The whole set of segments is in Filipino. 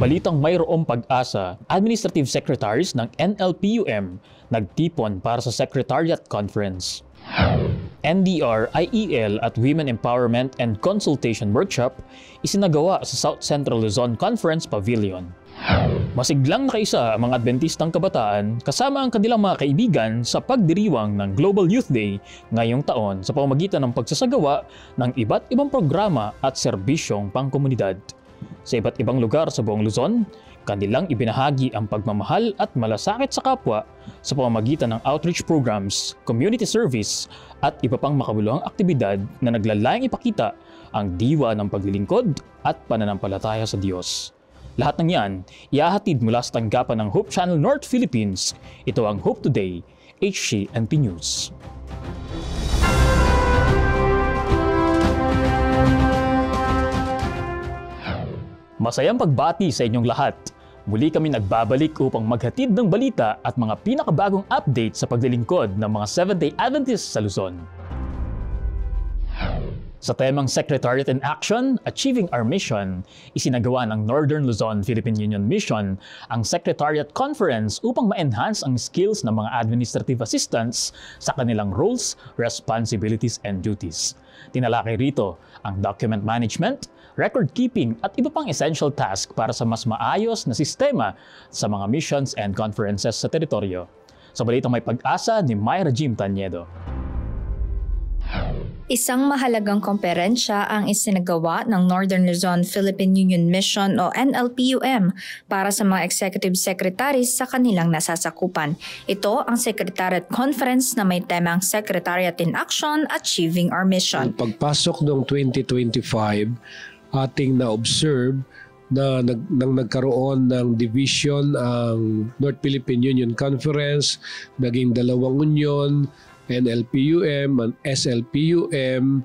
balitang mayroong pag-asa, Administrative Secretaries ng NLPUM nagtipon para sa Secretariat Conference. NDR, IEL at Women Empowerment and Consultation Workshop isinagawa sa South Central Luzon Conference Pavilion. Masiglang nakaisa ang mga Adventistang kabataan kasama ang kanilang mga kaibigan sa pagdiriwang ng Global Youth Day ngayong taon sa pamamagitan ng pagsasagawa ng iba't ibang programa at serbisyong pangkomunidad. Sa iba't ibang lugar sa buong Luzon, kanilang ibinahagi ang pagmamahal at malasakit sa kapwa sa pamamagitan ng outreach programs, community service at iba pang makabuluhang aktibidad na naglalayang ipakita ang diwa ng paglilingkod at pananampalataya sa Diyos. Lahat ng yan, iahatid mula sa tanggapan ng Hope Channel North Philippines. Ito ang Hope Today, HCNP News. Masayang pagbati sa inyong lahat. Muli kami nagbabalik upang maghatid ng balita at mga pinakabagong update sa paglilingkod ng mga Seventh-day Adventists sa Luzon. Sa temang Secretariat in Action, Achieving Our Mission, isinagawa ng Northern Luzon Philippine Union Mission ang Secretariat Conference upang ma-enhance ang skills ng mga administrative assistants sa kanilang roles, responsibilities, and duties. Tinalakay rito ang document management, record keeping at iba pang essential task para sa mas maayos na sistema sa mga missions and conferences sa teritoryo. Sa balitang may pag-asa ni Myra Jim Tanyedo. Isang mahalagang komperensya ang isinagawa ng Northern Luzon Philippine Union Mission o NLPUM para sa mga executive secretaries sa kanilang nasasakupan. Ito ang Secretariat Conference na may temang Secretariat in Action, Achieving Our Mission. Pagpasok ng 2025, ating na-observe na nagkaroon ng division ang North Philippine Union Conference, naging dalawang union, NLPUM at SLPUM,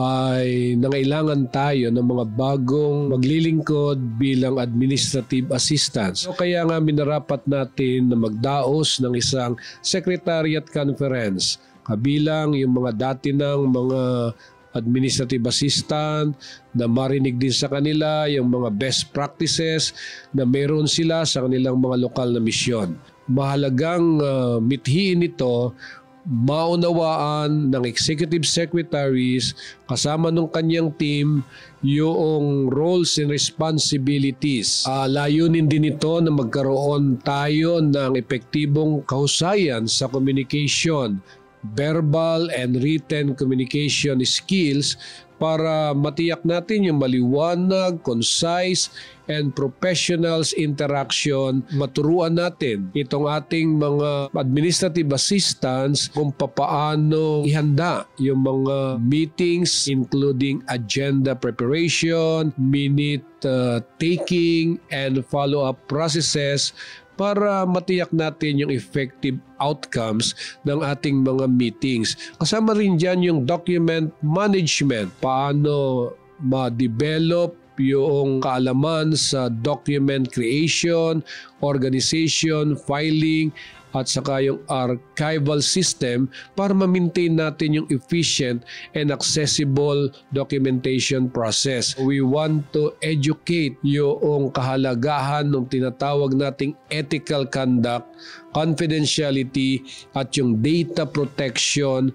ay nangailangan tayo ng mga bagong maglilingkod bilang administrative assistants. So kaya nga minarapat natin na magdaos ng isang secretariat conference, kabilang yung mga dati ng mga administrative assistant, na marinig din sa kanila yung mga best practices na meron sila sa kanilang mga lokal na misyon. Mahalagang mithiin ito, maunawaan ng executive secretaries kasama ng kanyang team yung roles and responsibilities. Layunin din ito na magkaroon tayo ng epektibong kahusayan sa communication, verbal and written communication skills para matiyak natin yung maliwanag, concise, and professionals interaction. Maturuan natin itong ating mga administrative assistants kung papaano ihanda yung mga meetings including agenda preparation, minute taking, and follow-up processes para matiyak natin yung effective outcomes ng ating mga meetings. Kasama rin dyan yung document management, paano ma-develop yung kaalaman sa document creation, organization, filing, at saka yung archival system para ma-maintain natin yung efficient and accessible documentation process. We want to educate yung kahalagahan ng tinatawag nating ethical conduct, confidentiality, at yung data protection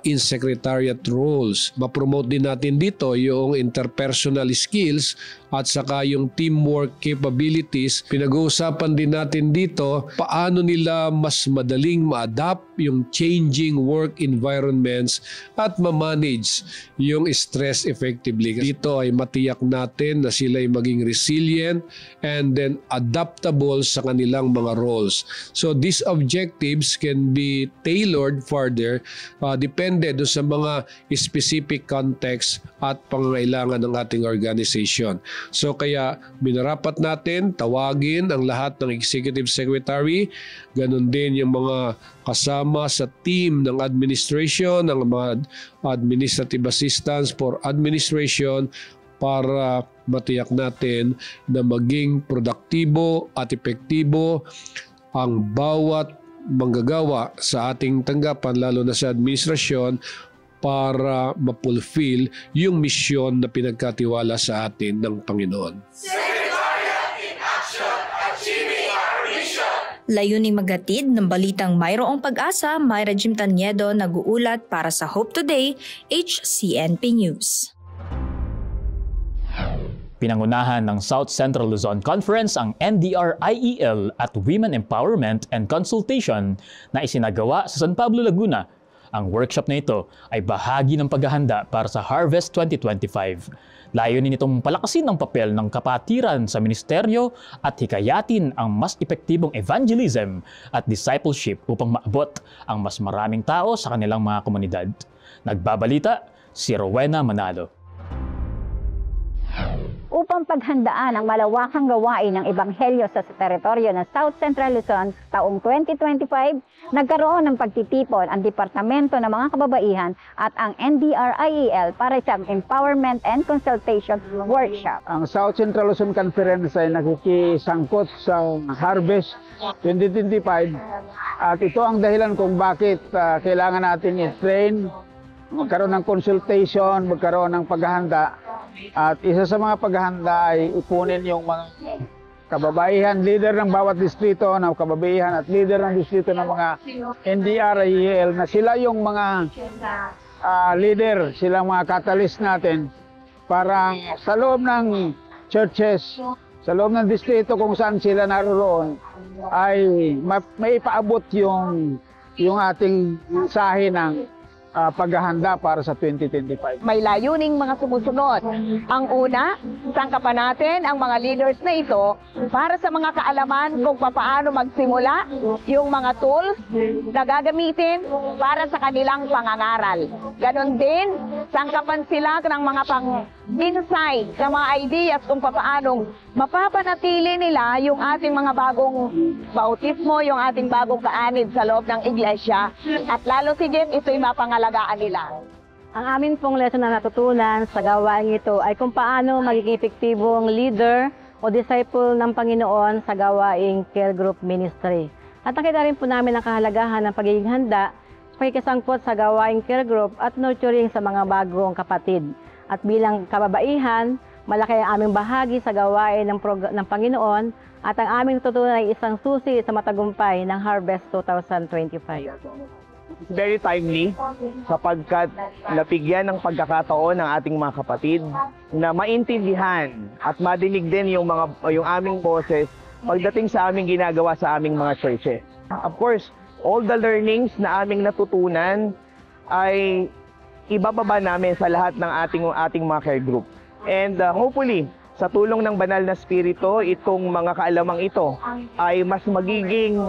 in secretariat roles. Ma-promote din natin dito yung interpersonal skills at saka yung teamwork capabilities. Pinag-uusapan din natin dito paano nila mas madaling ma-adapt yung changing work environments at ma-manage yung stress effectively. Dito ay matiyak natin na sila ay maging resilient and then adaptable sa kanilang mga roles. So these objectives can be tailored further depende do sa mga specific context at pangangailangan ng ating organization. So kaya minarapat natin tawagin ang lahat ng executive secretary, ganun din yung mga kasama sa team ng administration, ng mga administrative assistants for administration para matiyak natin na maging produktibo at epektibo ang bawat manggagawa sa ating tanggapan, lalo na sa administrasyon, para ma-fulfill yung misyon na pinagkatiwala sa atin ng Panginoon. Secretariat in Layuning maghatid ng balitang mayroong pag-asa, Myra Jim Taniedo nag-uulat para sa Hope Today, HCNP News. Pinangunahan ng South Central Luzon Conference ang NDR-IEL at Women Empowerment and Consultation na isinagawa sa San Pablo, Laguna. Ang workshop na ito ay bahagi ng paghahanda para sa Harvest 2025. Layunin nitong palakasin ang papel ng kapatiran sa ministeryo at hikayatin ang mas epektibong evangelism at discipleship upang maabot ang mas maraming tao sa kanilang mga komunidad. Nagbabalita si Rowena Manalo. Upang paghandaan ang malawakang gawain ng Ebanghelyo sa teritoryo ng South Central Luzon taong 2025, nagkaroon ng pagtitipon ang Departamento ng mga Kababaihan at ang NDR-IEL para sa Empowerment and Consultation Workshop. Ang South Central Luzon Conference ay nakikisangkot sa Harvest 2025 at ito ang dahilan kung bakit kailangan natin i-train, magkaroon ng consultation, magkaroon ng paghahanda. At isa sa mga paghahanda ay ipunin yung mga kababaihan, leader ng bawat distrito ng kababaihan at leader ng distrito ng mga NDR-IEL na sila yung mga leader, silang mga catalyst natin para sa loob ng churches, sa loob ng distrito kung saan sila naroon ay may ipaabot yung ating mensahe ng paghahanda para sa 2025. May layuning mga sumusunod. Ang una, sangkapan natin ang mga leaders na ito para sa mga kaalaman kung paano magsimula, yung mga tools na gagamitin para sa kanilang pangangaral. Ganon din, sangkapan sila ng mga insight, ng mga ideas kung paano mapapanatili nila yung ating mga bagong bautismo, yung ating bagong kaanib sa loob ng iglesia. At lalo sigit, ito'y mapangalagaan nila. Ang amin pong lesson na natutunan sa gawain ito ay kung paano magiging epektibong leader o disciple ng Panginoon sa gawaing care group ministry. At nakita rin po namin ang kahalagahan ng pagiging handa, pakikisangkot sa gawaing care group at nurturing sa mga bagong kapatid. At bilang kababaihan, malaki ang aming bahagi sa gawain ng Panginoon at ang aming tutunan ay isang susi sa matagumpay ng Harvest 2025. Very timely sapagkat napigyan ng pagkakataon ng ating mga kapatid na maintindihan at madinig din yung aming boses pagdating sa aming ginagawa sa aming mga churches. Of course, all the learnings na aming natutunan ay ibababa namin sa lahat ng ating mga care group. And hopefully, sa tulong ng banal na spirito, itong mga kaalamang ito ay mas magiging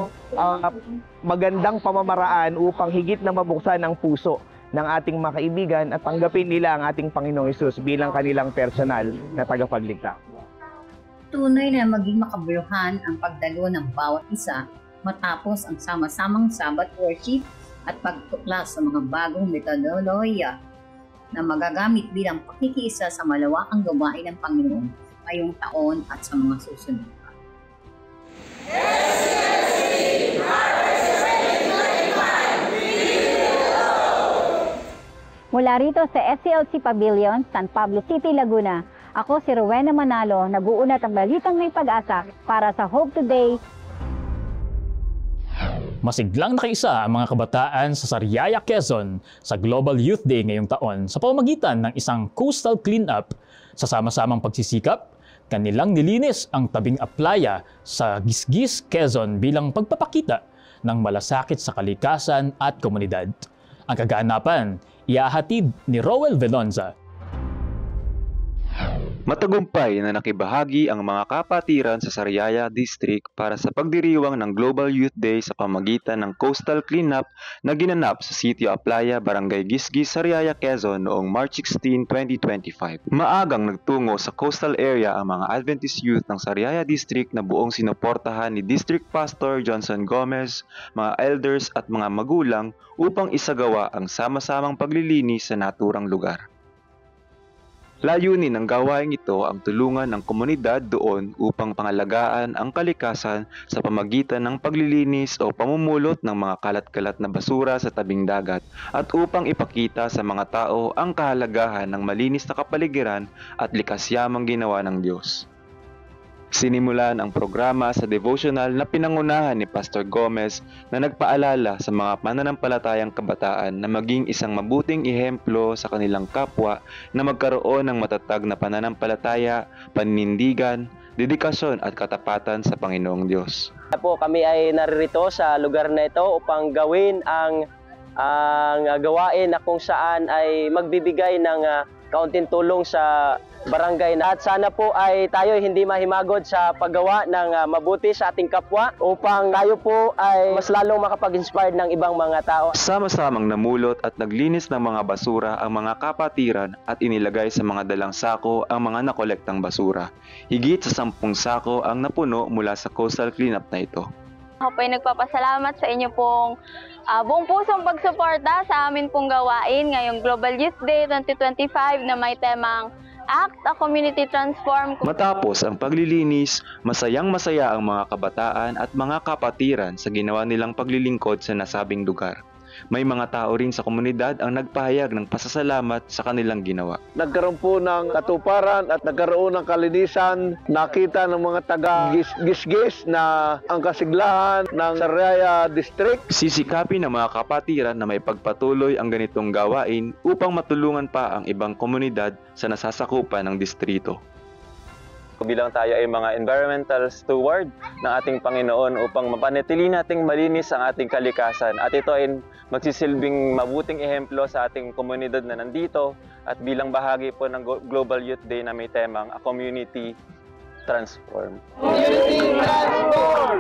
magandang pamamaraan upang higit na mabuksan ang puso ng ating mga kaibigan at tanggapin nila ang ating Panginoong Hesus bilang kanilang personal na tagapagligtas. Tunay na maging makabuluhan ang pagdalo ng bawat isa matapos ang sama-samang Sabbath worship at pagtuklas sa mga bagong metodolohiya na magagamit bilang pakikiisa sa malawakang gawain ng Panginoon ngayong taon at sa mga susunod. Mula rito sa SCLC Pavilion, San Pablo City, Laguna, ako si Rowena Manalo, nag-uunat ang balitang may pag-asa para sa Hope Today. Masiglang nakiisa ang mga kabataan sa Sariaya, Quezon sa Global Youth Day ngayong taon sa pamamagitan ng isang coastal cleanup. Sa sama-samang pagsisikap, kanilang nilinis ang tabing aplaya sa Gisgis, Quezon bilang pagpapakita ng malasakit sa kalikasan at komunidad. Ang kaganapan, iahatid ni Rowel Velonza. Matagumpay na nakibahagi ang mga kapatiran sa Sariaya District para sa pagdiriwang ng Global Youth Day sa pamagitan ng coastal cleanup na ginanap sa Sitio Aplaya, Barangay Gisgis, Sariaya, Quezon noong March 16, 2025. Maagang nagtungo sa coastal area ang mga Adventist youth ng Sariaya District na buong sinuportahan ni District Pastor Johnson Gomez, mga elders at mga magulang upang isagawa ang sama-samang paglilinis sa naturang lugar. Layunin ng gawaing ito ang tulungan ng komunidad doon upang pangalagaan ang kalikasan sa pamagitan ng paglilinis o pamumulot ng mga kalat-kalat na basura sa tabing dagat at upang ipakita sa mga tao ang kahalagahan ng malinis na kapaligiran at likas yamang ginawa ng Diyos. Sinimulan ang programa sa devotional na pinangunahan ni Pastor Gomez na nagpaalala sa mga mananampalatayang kabataan na maging isang mabuting ehemplo sa kanilang kapwa na magkaroon ng matatag na pananampalataya, paninindigan, dedikasyon at katapatan sa Panginoong Diyos. Kami ay naririto sa lugar na ito upang gawin ang gawain na kung saan ay magbibigay ng kaunting tulong sa barangay. At sana po ay tayo hindi mahimagod sa paggawa ng mabuti sa ating kapwa upang tayo po ay mas lalong makapag-inspire ng ibang mga tao. Sama-samang namulot at naglinis ng mga basura ang mga kapatiran at inilagay sa mga dalang sako ang mga nakolektang basura. Higit sa 10 sako ang napuno mula sa coastal cleanup na ito. Ako po ay nagpapasalamat sa inyo pong buong pusong pagsuporta sa amin pong gawain ngayong Global Youth Day 2025 na may temang Act a Community Transform. Matapos ang paglilinis, masayang-masaya ang mga kabataan at mga kapatiran sa ginawa nilang paglilingkod sa nasabing lugar. May mga tao rin sa komunidad ang nagpahayag ng pasasalamat sa kanilang ginawa. Nagkaroon po ng katuparan at nagkaroon ng kalinisan. Nakita ng mga taga-Gisgis na ang kasiglahan ng Sariaya District. Sisikapin ng mga kapatiran na may pagpatuloy ang ganitong gawain upang matulungan pa ang ibang komunidad sa nasasakupan ng distrito. Bilang tayo ay mga environmental steward ng ating Panginoon upang mapanatili nating malinis ang ating kalikasan at ito ay magsisilbing mabuting ehemplo sa ating komunidad na nandito at bilang bahagi po ng Global Youth Day na may temang A Community Transform. Community Transform!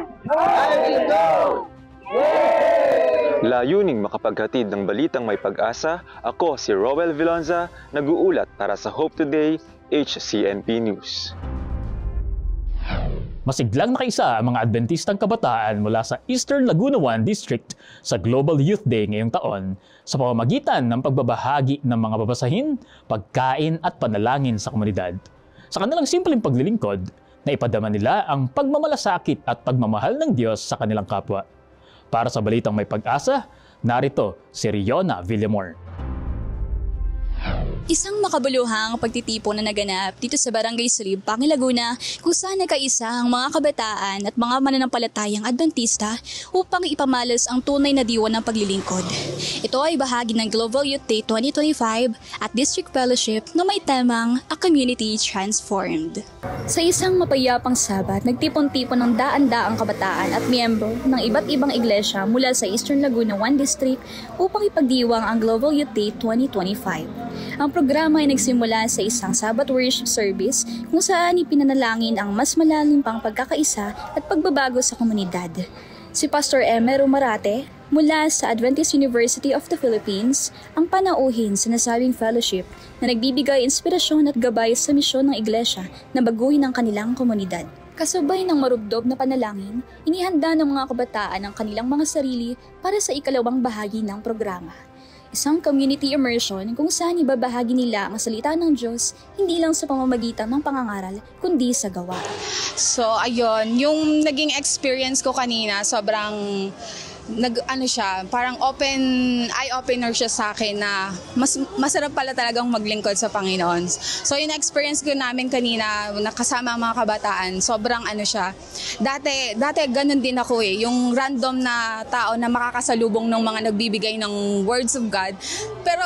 Layuning makapaghatid ng balitang may pag-asa, ako si Roel Vilonza, nag-uulat para sa Hope Today, HCNP News. Masiglang nakaisa ang mga Adventistang kabataan mula sa Eastern Laguna 1 District sa Global Youth Day ngayong taon sa pamamagitan ng pagbabahagi ng mga babasahin, pagkain at panalangin sa komunidad. Sa kanilang simpleng paglilingkod, naipadama nila ang pagmamalasakit at pagmamahal ng Diyos sa kanilang kapwa. Para sa balitang may pag-asa, narito si Riona Villamor. Isang makabuluhang pagtitipon na naganap dito sa Barangay Surib, Pangi, Laguna, kung saan nagkaisa ang mga kabataan at mga mananampalatayang Adventista upang ipamalas ang tunay na diwa ng paglilingkod. Ito ay bahagi ng Global Youth Day 2025 at District Fellowship na may temang A Community Transformed. Sa isang mapayapang Sabat, nagtipon-tipon ng daan-daang kabataan at miyembro ng iba't ibang iglesia mula sa Eastern Laguna 1 District upang ipagdiwang ang Global Youth Day 2025. Ang programa ay nagsimula sa isang Sabbath worship service kung saan ipinanalangin ang mas malalim pang pagkakaisa at pagbabago sa komunidad. Si Pastor Emero Marate mula sa Adventist University of the Philippines ang panauhin sa nasabing fellowship na nagbibigay inspirasyon at gabay sa misyon ng iglesia na baguhin ang kanilang komunidad. Kasabay ng marubdob na panalangin, inihanda ng mga kabataan ang kanilang mga sarili para sa ikalawang bahagi ng programa. Isang community immersion kung saan ibabahagi nila ang salita ng Diyos hindi lang sa pamamagitan ng pangangaral kundi sa gawa. So ayun, yung naging experience ko kanina sobrang parang eye-opener siya sa akin na masarap pala talagang maglingkod sa Panginoon. So yung experience ko namin kanina, nakasama ang mga kabataan, sobrang Dati ganun din ako yung random na tao na makakasalubong ng mga nagbibigay ng words of God. Pero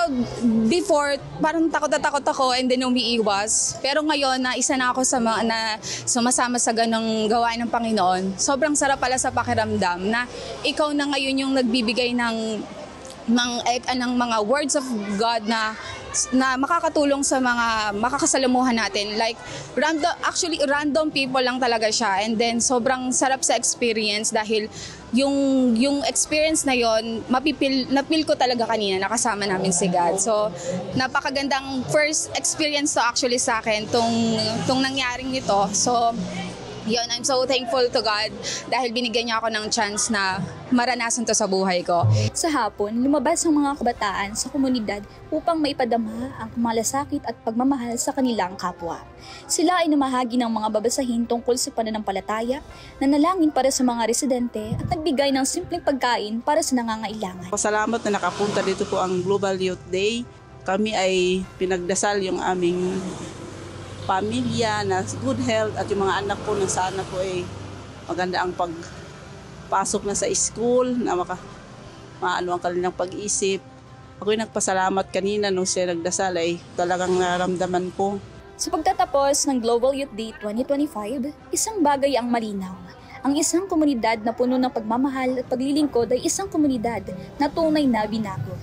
before, parang takot na takot ako and then umiiwas. Pero ngayon, na isa na ako sa mga na sumasama sa ganong gawain ng Panginoon. Sobrang sarap pala sa pakiramdam na ikaw na ngayon yung nagbibigay ng mga words of God na makakatulong sa mga makakasalamuhan natin. Like, random people lang talaga siya. And then, sobrang sarap sa experience dahil yung experience na yon napil ko talaga kanina, nakasama namin si God. So, napakagandang first experience to actually sa akin, tong nangyaring ito. So, yun, I'm so thankful to God dahil binigyan niya ako ng chance na maranasan to sa buhay ko. Sa hapon, lumabas ang mga kabataan sa komunidad upang maipadama ang malasakit at pagmamahal sa kanilang kapwa. Sila ay namahagi ng mga babasahin tungkol sa pananampalataya, nanalangin para sa mga residente at nagbigay ng simpleng pagkain para sa nangangailangan. Salamat na nakapunta dito po ang Global Youth Day. Kami ay pinagdasal yung aming pamilya, na good health, at yung mga anak ko na sana po ay maganda ang pagpasok na sa school, na maano ang kanilang pag-isip. Ako'y nagpasalamat kanina nung siya nagdasal ay talagang nararamdaman ko. Sa pagtatapos ng Global Youth Day 2025, isang bagay ang malinaw. Ang isang komunidad na puno ng pagmamahal at paglilingkod ay isang komunidad na tunay na binago.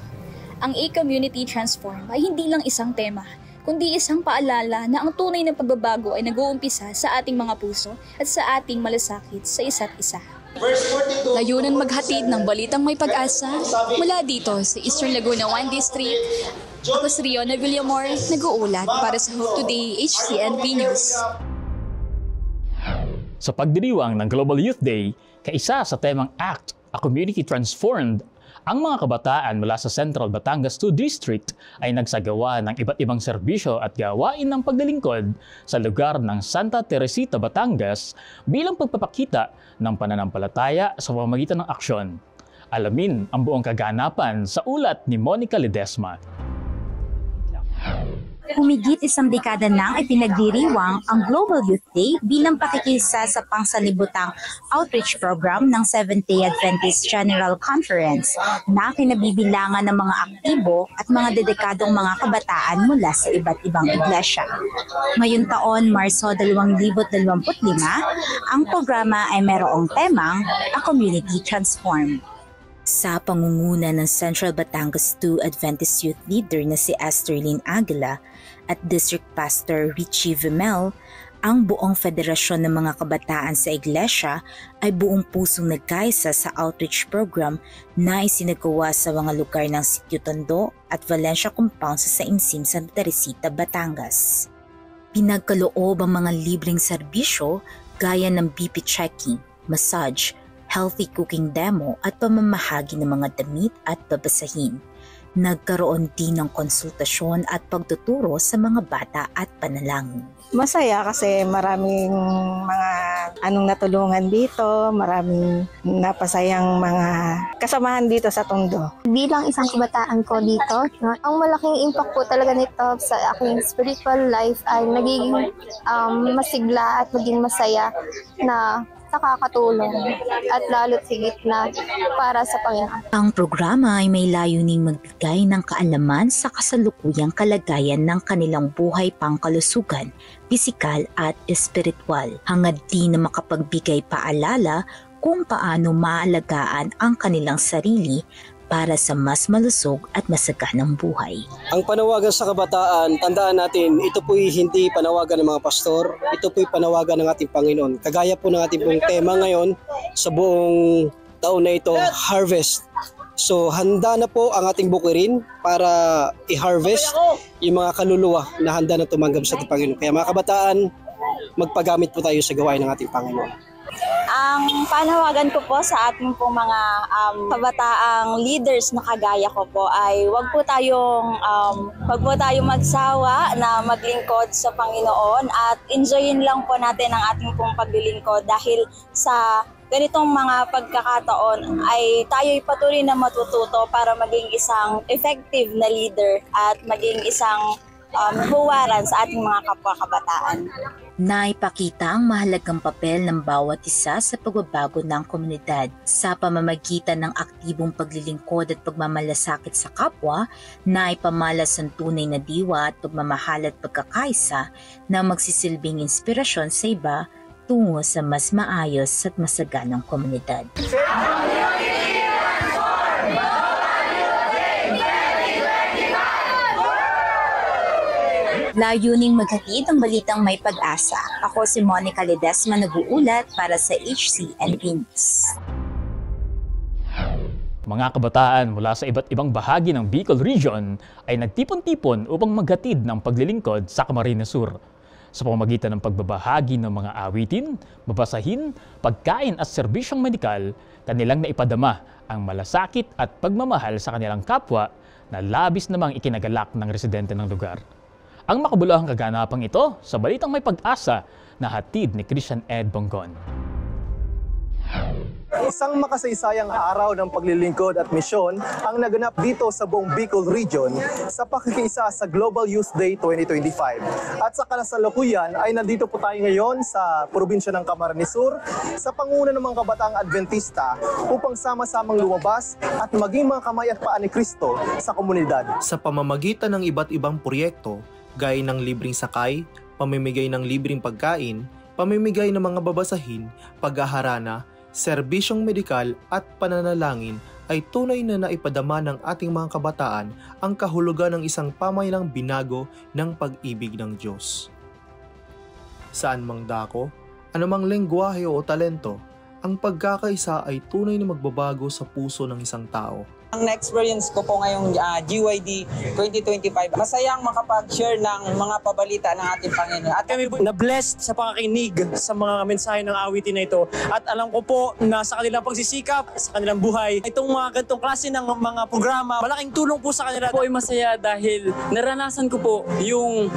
Ang A-Community Transform ay hindi lang isang tema, kundi isang paalala na ang tunay na pagbabago ay nag-uumpisa sa ating mga puso at sa ating malasakit sa isa't isa. Layunan maghatid ng balitang may pag-asa mula dito sa Eastern Laguna 1 District. Ako si Riona Villamor, nag-uulat para sa Hope Today HCNP News. Sa pagdiriwang ng Global Youth Day, kaisa sa temang ACT, A Community Transformed, ang mga kabataan mula sa Central Batangas 2 District ay nagsagawa ng iba't ibang serbisyo at gawain ng paglilingkod sa lugar ng Santa Teresita, Batangas bilang pagpapakita ng pananampalataya sa pamamagitan ng aksyon. Alamin ang buong kaganapan sa ulat ni Monica Ledesma. Humigit isang dekada nang ipinagdiriwang ang Global Youth Day bilang pakikisa sa pangsalibutang outreach program ng Seventh-day Adventist General Conference na kinabibilangan ng mga aktibo at mga dedikadong mga kabataan mula sa iba't ibang iglesia. Ngayong taon, Marso 2025, ang programa ay mayroong temang A Community Transformed. Sa pangunguna ng Central Batangas 2 Adventist Youth Leader na si Estherlyn Aguila at District Pastor Richie Vimel, ang buong federasyon ng mga kabataan sa iglesia ay buong pusong nagkaisa sa outreach program na isinagawa sa mga lugar ng Sitio Tondo at Valencia Compound sa Saimsim, Santa Teresita, Batangas. Pinagkaloob ang mga libreng serbisyo gaya ng BP checking, massage, healthy cooking demo at pamamahagi ng mga damit at babasahin. Nagkaroon din ng konsultasyon at pagtuturo sa mga bata at panalangin. Masaya kasi maraming mga natulungan dito, maraming napasayang mga kasamahan dito sa Tondo. Bilang isang kabataan ko dito, ang malaking impact po talaga nito sa aking spiritual life ay nagiging masigla at maging masaya na nakakatulong at lalo't higit na para sa Panginoon. Ang programa ay may layuning magbigay ng kaalaman sa kasalukuyang kalagayan ng kanilang buhay pangkalusugan, pisikal at espiritual. Hangad din na makapagbigay paalala kung paano maalagaan ang kanilang sarili para sa mas malusog at masaganang buhay. Ang panawagan sa kabataan, tandaan natin, ito po'y hindi panawagan ng mga pastor, ito po'y panawagan ng ating Panginoon. Kagaya po ng ating pong tema ngayon sa buong taon na ito, Harvest. So handa na po ang ating bukirin para i-harvest yung mga kaluluwa na handa na tumanggap sa ating Panginoon. Kaya mga kabataan, magpagamit po tayo sa gawain ng ating Panginoon. Ang panawagan ko po sa ating pong mga kabataang leaders na kagaya ko po ay wag po tayong magsawa na maglingkod sa Panginoon at enjoyin lang po natin ang ating pong paglilingkod dahil sa ganitong mga pagkakataon ay tayo'y patuloy na matututo para maging isang effective na leader at maging isang huwaran sa ating mga kapwa-kabataan. Naipakita ang mahalagang papel ng bawat isa sa pagbabago ng komunidad sa pamamagitan ng aktibong paglilingkod at pagmamalasakit sa kapwa, naipamalas ang tunay na diwa at pagmamahal at pagkakaisa na magsisilbing inspirasyon sa iba tungo sa mas maayos at masaganang komunidad. Layuning maghatid ang balitang may pag-asa. Ako si Monica Ledesma, nag-uulat para sa HCNP News. Mga kabataan mula sa iba't ibang bahagi ng Bicol Region ay nagtipon-tipon upang maghatid ng paglilingkod sa Camarines Sur. Sa pamamagitan ng pagbabahagi ng mga awitin, babasahin, pagkain at serbisyong medikal, kanilang naipadama ang malasakit at pagmamahal sa kanilang kapwa na labis namang ikinagalak ng residente ng lugar. Ang makabuluhang kaganapang ito sa balitang may pag-asa na hatid ni Christian Ed Bonggon. Isang makasaysayang araw ng paglilingkod at misyon ang naganap dito sa buong Bicol Region sa pakikiisa sa Global Youth Day 2025. At sa kasalukuyan ay nandito po tayo ngayon sa probinsya ng Camarines Sur sa panguna ng mga kabataang Adventista upang sama-samang lumabas at maging mga kamay at paa ni Kristo sa komunidad. Sa pamamagitan ng iba't ibang proyekto, gaya ng libreng sakay, pamimigay ng libreng pagkain, pamimigay ng mga babasahin, pag-aharana, serbisyong medikal at pananalangin ay tunay na naipadama ng ating mga kabataan ang kahulugan ng isang pamayalang binago ng pag-ibig ng Diyos. Saan mang dako, anumang lengguwahe o talento, ang pagkakaisa ay tunay na magbabago sa puso ng isang tao. Ang na-experience ko po ngayong GYD 2025, masayang makapag-share ng mga pabalita ng ating Panginoon. At kami po na-blessed sa pakakinig sa mga mensahe ng awitin na ito. At alam ko po na sa kanilang pagsisikap, sa kanilang buhay, itong mga ganitong klase ng mga programa, malaking tulong po sa kanila. Po ay masaya dahil naranasan ko po yung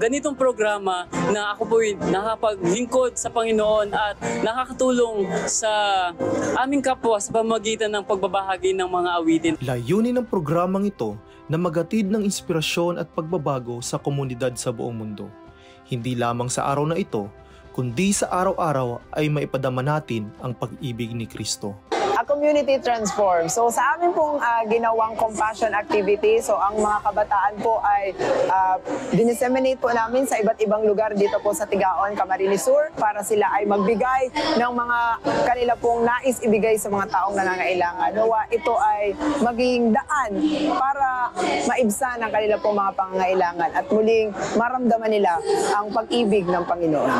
ganitong programa na ako po ay nakapaglingkod sa Panginoon at nakakatulong sa aming kapwa sa pamamagitan ng pagbabahagi ng mga awitin. Layunin ng programang ito na magatid ng inspirasyon at pagbabago sa komunidad sa buong mundo. Hindi lamang sa araw na ito, kundi sa araw-araw ay maipadama natin ang pag-ibig ni Kristo. A community transform. So sa amin pong ginawang compassion activity, so ang mga kabataan po ay dinisseminate po namin sa iba't ibang lugar dito po sa Tigaon, Camarines Sur para sila ay magbigay ng mga kanila pong nais ibigay sa mga taong nangangailangan. Nawa ito ay maging daan para maibsan ang kanila pong mga pangangailangan at muling maramdaman nila ang pag-ibig ng Panginoon.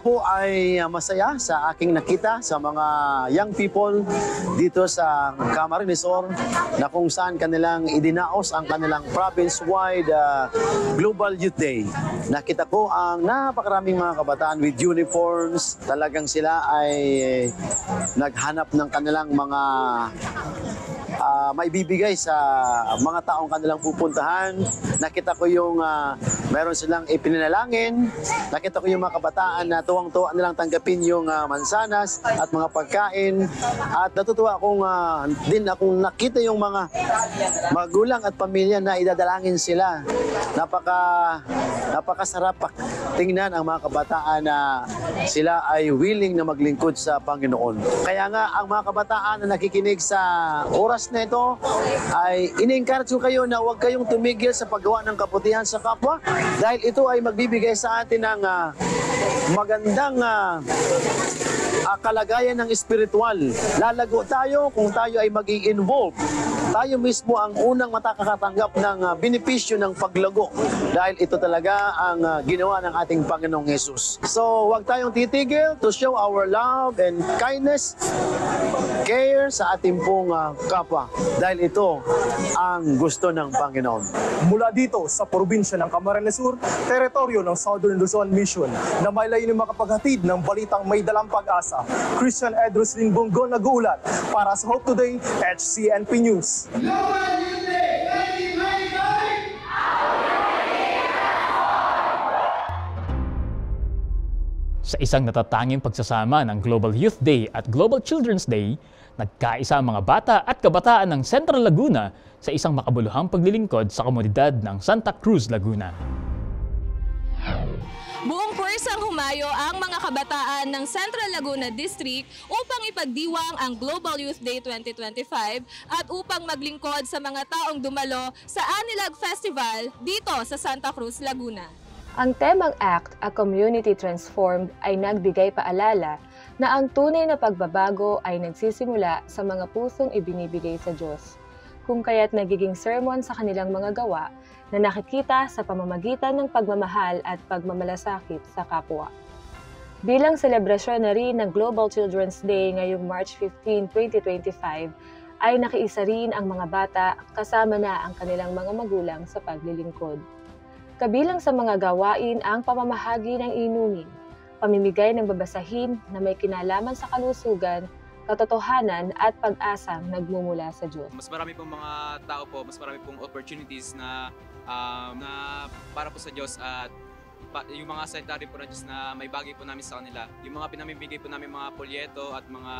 Po ay masaya sa aking nakita sa mga young people dito sa Camarines Sur na kung saan kanilang idinaos ang kanilang province-wide Global Youth Day. Nakita ko ang napakaraming mga kabataan with uniforms. Talagang sila ay naghanap ng kanilang mga maibibigay sa mga taong kanilang pupuntahan. Nakita ko yung meron silang ipinanalangin. Nakita ko yung mga kabataan na tuwang-tuwa nilang tanggapin yung mansanas at mga pagkain. At natutuwa akong akong nakita yung mga magulang at pamilya na idadalangin sila. Napakasarap tingnan ang mga kabataan na sila ay willing na maglingkod sa Panginoon. Kaya nga ang mga kabataan na nakikinig sa oras na ito ay in-encourage ko kayo na huwag kayong tumigil sa paggawa ng kabutihan sa kapwa dahil ito ay magbibigay sa atin ng magandang kalagayan ng espiritual. Lalago tayo kung tayo ay maging involved. Tayo mismo ang unang makakatanggap ng benepisyo ng paglago dahil ito talaga ang ginawa ng ating Panginoong Jesus. So, huwag tayong titigil to show our love and kindness, care sa ating pong kapwa dahil ito ang gusto ng Panginoon. Mula dito sa probinsya ng Camarines Sur, teritoryo ng Southern Luzon Mission na may layuning makapaghatid ng balitang may dalang pag-asa. Christian Edros Lingbonggo nag-uulat para sa Hope Today, HCNP News. Sa isang natatanging pagsasama ng Global Youth Day at Global Children's Day, nagkaisa ang mga bata at kabataan ng Central Laguna sa isang makabuluhang paglilingkod sa komunidad ng Santa Cruz, Laguna. Buong puwersang humayo ang mga kabataan ng Central Laguna District upang ipagdiwang ang Global Youth Day 2025 at upang maglingkod sa mga taong dumalo sa Anilag Festival dito sa Santa Cruz, Laguna. Ang temang ACT, A Community Transformed, ay nagbigay paalala na ang tunay na pagbabago ay nagsisimula sa mga pusong ibinibigay sa Diyos, kung kaya't nagiging sermon sa kanilang mga gawa na nakikita sa pamamagitan ng pagmamahal at pagmamalasakit sa kapwa. Bilang selebrasyon na rin ng Global Children's Day ngayong March 15, 2025, ay nakiisa rin ang mga bata kasama na ang kanilang mga magulang sa paglilingkod. Kabilang sa mga gawain ang pamamahagi ng inumin, pamimigay ng babasahin na may kinalaman sa kalusugan, katotohanan at pag-asang nagmumula sa Diyos. Mas marami pong mga tao po, mas marami pong opportunities na para po sa Diyos at yung mga salita rin po na Diyos na may bagay po namin sa kanila. Yung mga pinamimigay po namin mga polyeto at mga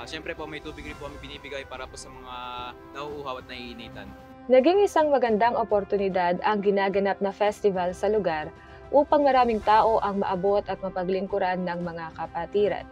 Siyempre po may tubig rin po kami binibigay para po sa mga nauuhaw at naiinitan. Naging isang magandang oportunidad ang ginaganap na festival sa lugar upang maraming tao ang maabot at mapaglingkuran ng mga kapatiran.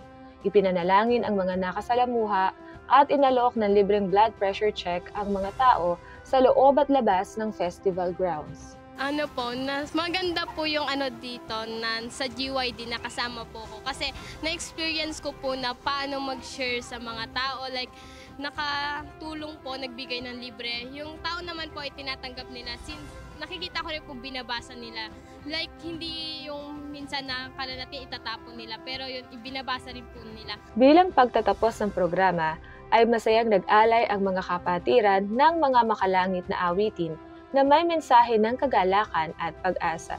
Ipinanalangin ang mga nakasalamuha at inalok ng libreng blood pressure check ang mga tao sa loob at labas ng festival grounds. Ano po, maganda po yung dito na sa GYD na kasama po ko kasi na-experience ko po na paano mag-share sa mga tao, like nakatulong po, nagbigay ng libre. Yung tao naman po ay tinatanggap nila since nakikita ko rin po binabasa nila. Like hindi yung minsan na kala natin itatapon nila pero yun ibinabasa rin po nila. Bilang pagtatapos ng programa ay masayang nag-alay ang mga kapatiran ng mga makalangit na awitin na may mensahe ng kagalakan at pag-asa.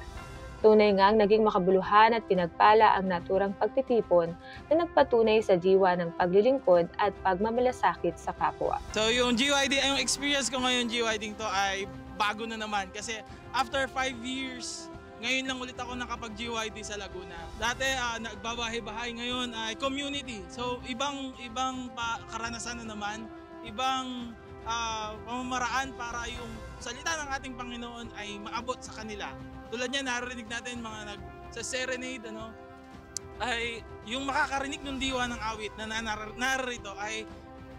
Tunay ngang naging makabuluhan at pinagpala ang naturang pagtitipon na nagpatunay sa diwa ng paglilingkod at pagmamalasakit sa kapwa. So yung GYD, yung experience ko ngayon GYD to ay bago na naman kasi after 5 years, ngayon lang ulit ako nakapag-GYD sa Laguna. Dati nagbabahay-bahay, ngayon ay community. So ibang karanasan na naman, ibang pamamaraan para yung salita ng ating Panginoon ay maabot sa kanila. Tulad niya, naririnig natin mga sa serenade, ay yung makakarinig ng diwa ng awit na narito ay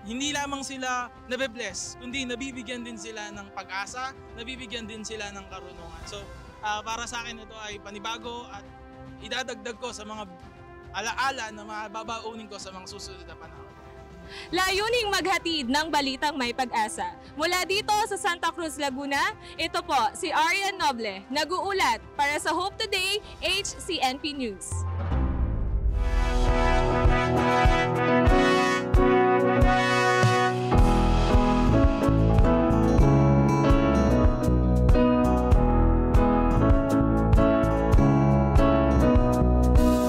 hindi lamang sila nabe-bless, kundi nabibigyan din sila ng pag-asa, nabibigyan din sila ng karunungan. So, para sa akin ito ay panibago at idadagdag ko sa mga alaala na mababaunin ko sa mga susunod na panahon. Layuning maghatid ng balitang may pag-asa. Mula dito sa Santa Cruz, Laguna, ito po si Arian Noble, nag-uulat para sa Hope Today, HCNP News.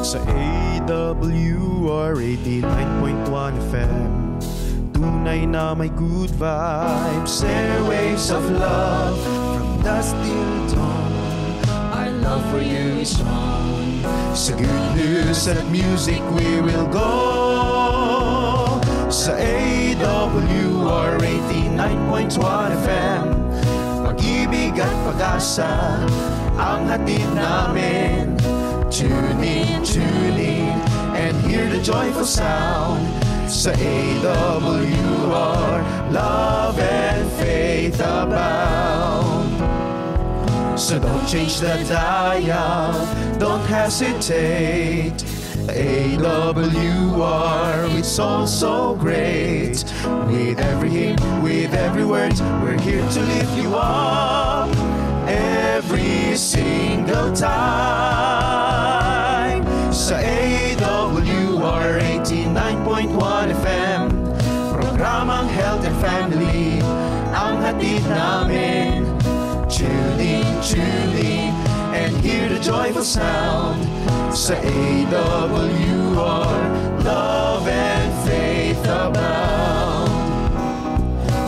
Sa AWR 89.1 FM, tunay na may good vibes, airwaves of love, from dusk till dawn, our love for you is strong. Sa good news at music we will go. Sa AWR 89.1 FM, pag-ibig at pag-asa ang hatid namin. Tune in, and hear the joyful sound. Sa AWR, love and faith abound. So don't change the dial, don't hesitate. AWR, it's all so great. With every hymn, with every word, we're here to lift you up every single time. Sa AWR 89.1 FM, programang Health and Family ang hatid namin. Tune in, and hear the joyful sound. Sa AWR, love and faith abound.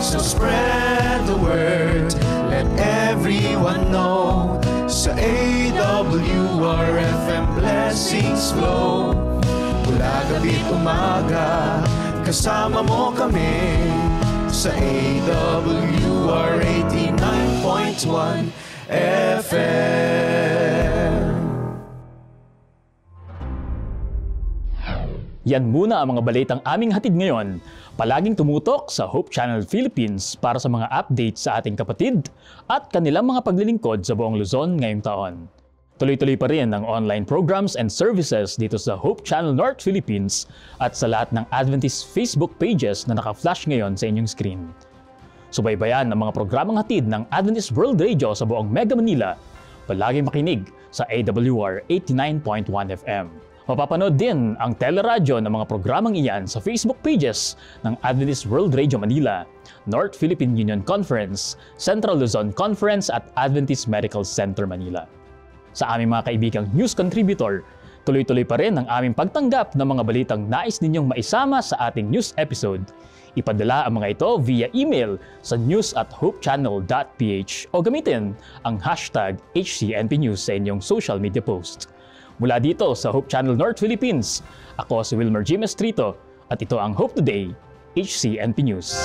So spread the word, let everyone know. Sa AWR FM, blessings flow. Mula gabi't umaga, kasama mo kami. Sa AWR 89.1 FM. Yan muna ang mga balitang aming hatid ngayon. Palaging tumutok sa Hope Channel Philippines para sa mga updates sa ating kapatid at kanilang mga paglilingkod sa buong Luzon ngayong taon. Tuloy-tuloy pa rin ang online programs and services dito sa Hope Channel North Philippines at sa lahat ng Adventist Facebook pages na naka-flash ngayon sa inyong screen. Subaybayan ang mga programang hatid ng Adventist World Radio sa buong Mega Manila. Palaging makinig sa AWR 89.1 FM. Mapapanood din ang teleradyo ng mga programang iyan sa Facebook pages ng Adventist World Radio Manila, North Philippine Union Conference, Central Luzon Conference at Adventist Medical Center Manila. Sa aming mga kaibigang news contributor, tuloy-tuloy pa rin ang aming pagtanggap ng mga balitang nais ninyong maisama sa ating news episode. Ipadala ang mga ito via email sa news@hopechannel.ph o gamitin ang hashtag HCNPnews sa inyong social media post. Mula dito sa Hope Channel North Philippines, ako si Wilmer G. Mestrito, At ito ang Hope Today, HCNP News.